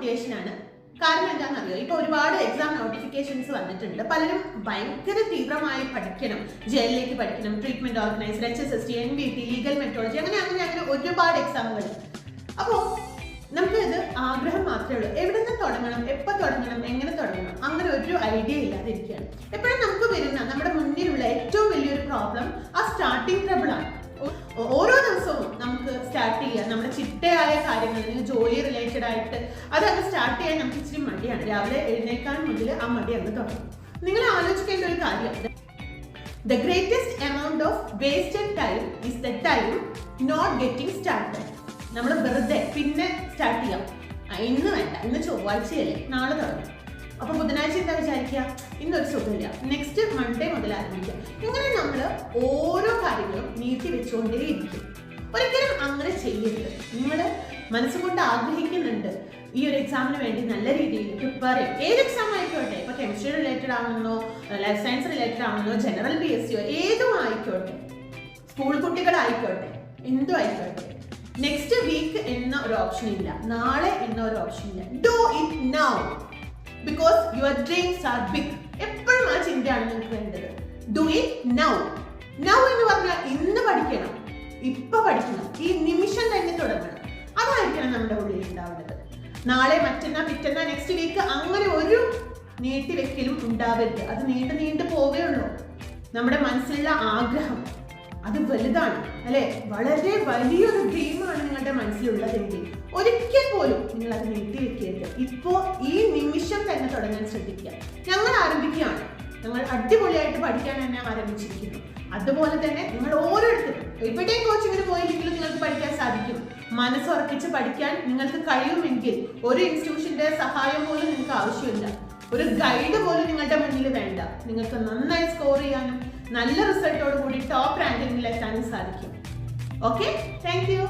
മോട്ടിവേഷനാണ്. കാരണം എന്താണെന്നറിയോ, ഇപ്പൊ ഒരുപാട് എക്സാം നോട്ടിഫിക്കേഷൻസ് വന്നിട്ടുണ്ട്. പലരും ഭയങ്കര തീവ്രമായി പഠിക്കണം, ജയിലിലേക്ക് പഠിക്കണം, treatment organiser, HSST, NBT, legal metrology, അങ്ങനെ ഒരുപാട് എക്സാമുകൾ. അപ്പോൾ നമുക്ക് ഇത് ആഗ്രഹം മാത്രമേ ഉള്ളൂ. എവിടെ നിന്ന് തുടങ്ങണം, എപ്പോൾ തുടങ്ങണം, എങ്ങനെ തുടങ്ങണം, അങ്ങനെ ഒരു ഐഡിയ ഇല്ലാതിരിക്കുകയാണ്. എപ്പോഴും നമുക്ക് വരുന്ന നമ്മുടെ മുന്നിലുള്ള ഏറ്റവും വലിയൊരു പ്രോബ്ലം ആ സ്റ്റാർട്ടിങ് ട്രബിളാണ്. ഓരോ ദിവസവും നമുക്ക് സ്റ്റാർട്ട് ചെയ്യാം നമ്മുടെ ചിട്ടയായ കാര്യങ്ങൾ, ജോലി റിലേറ്റഡ് ആയിട്ട് അതങ്ങ് സ്റ്റാർട്ട് ചെയ്യാൻ നമുക്ക് ഇച്ചിരി മടിയാണ്. രാവിലെ എഴുന്നേക്കാൻ മുതൽ ആ മടി അങ്ങ് തുടങ്ങും. നിങ്ങൾ ആലോചിക്കേണ്ട ഒരു കാര്യം, the greatest amount of wasted time is the time not getting started. നമ്മൾ വെറുതെ പിന്നെ സ്റ്റാർട്ട് ചെയ്യാം, ഇന്ന് വേണ്ട, ഇന്ന് ചൊവ്വാഴ്ചയല്ലേ, നാളെ തുടങ്ങും. അപ്പൊ ബുധനാഴ്ച എന്താ വിചാരിക്കുക, ഇന്നൊരു സുഖമില്ല, നെക്സ്റ്റ് മൺഡേ മുതൽ ആരംഭിക്കാം. ഇങ്ങനെ നമ്മൾ ഓരോ കാര്യങ്ങളും നീട്ടി വെച്ചുകൊണ്ടേയിരിക്കും. ഒരിക്കലും അങ്ങനെ ചെയ്യരുത്. നിങ്ങൾ മനസ്സുകൊണ്ട് ആഗ്രഹിക്കുന്നുണ്ട് ഈ ഒരു എക്സാമിന് വേണ്ടി നല്ല രീതിയിൽ പ്രിപ്പയർ ചെയ്യും. ഏത് എക്സാം ആയിക്കോട്ടെ, ഇപ്പൊ കെമിസ്ട്രി റിലേറ്റഡ് ആണെന്നോ, ലൈഫ് സയൻസ് റിലേറ്റഡ് ആണെന്നോ, ജനറൽ PSCയോ ഏതും ആയിക്കോട്ടെ, സ്കൂൾ കുട്ടികളായിക്കോട്ടെ, എന്തും ആയിക്കോട്ടെ, നെക്സ്റ്റ് വീക്ക് എന്ന ഒരു ഓപ്ഷൻ ഇല്ല, നാളെ എന്ന ഒരു ഓപ്ഷൻ ഇല്ല. Do it now because your dreams are big. എപ്പോഴും ആ ചിന്തയാണ് നിങ്ങൾക്ക് വേണ്ടത്. Do it now. നൗ എന്ന് പറഞ്ഞാൽ ഇന്ന് പഠിക്കണം, ഇപ്പൊ പഠിക്കണം, ഈ നിമിഷം തന്നെ തുടങ്ങണം. അതായിരിക്കണം നമ്മുടെ ഉള്ളിൽ ഉണ്ടാവേണ്ടത്. നാളെ, മറ്റന്നാ, പിറ്റന്നാ, നെക്സ്റ്റ് വീക്ക് അങ്ങനെ ഒരു നീട്ടിവെക്കലും ഉണ്ടാവരുത്. അത് നീണ്ടു പോവുകയുള്ളൂ. നമ്മുടെ മനസ്സിലുള്ള ആഗ്രഹം അത് വലുതാണ് അല്ലെ, വളരെ വലിയൊരു ഡ്രീമാണ് നിങ്ങളുടെ മനസ്സിലുള്ളതെങ്കിൽ ഒരിക്കൽ പോലും നിങ്ങൾ അത് നീട്ടിവെക്കരുത്. ഇപ്പോ ഈ നിമിഷം തന്നെ തുടങ്ങാൻ ശ്രദ്ധിക്കുക. ഞങ്ങൾ ആരംഭിക്കുകയാണ്, ഞങ്ങൾ അടിപൊളിയായിട്ട് പഠിക്കാൻ തന്നെ ആരംഭിച്ചിരിക്കുന്നു. അതുപോലെ തന്നെ നിങ്ങൾ ഓരോരുത്തരും എവിടെയും കോച്ചിങ്ങിന് പോയില്ലെങ്കിലും നിങ്ങൾക്ക് പഠിക്കാൻ സാധിക്കും. മനസ്സുറപ്പിച്ച് പഠിക്കാൻ നിങ്ങൾക്ക് കഴിയുമെങ്കിൽ ഒരു ഇൻസ്റ്റിറ്റ്യൂഷന്റെ സഹായം പോലും നിങ്ങൾക്ക് ആവശ്യമില്ല, ഒരു ഗൈഡ് പോലും നിങ്ങളുടെ മുന്നിൽ വേണ്ട. നിങ്ങൾക്ക് നന്നായി സ്കോർ ചെയ്യാനും നല്ല റിസൾട്ടോട് കൂടി ടോപ്പ് റാങ്കിങ്ങിൽ എത്താനും സാധിക്കും. Okay, thank you.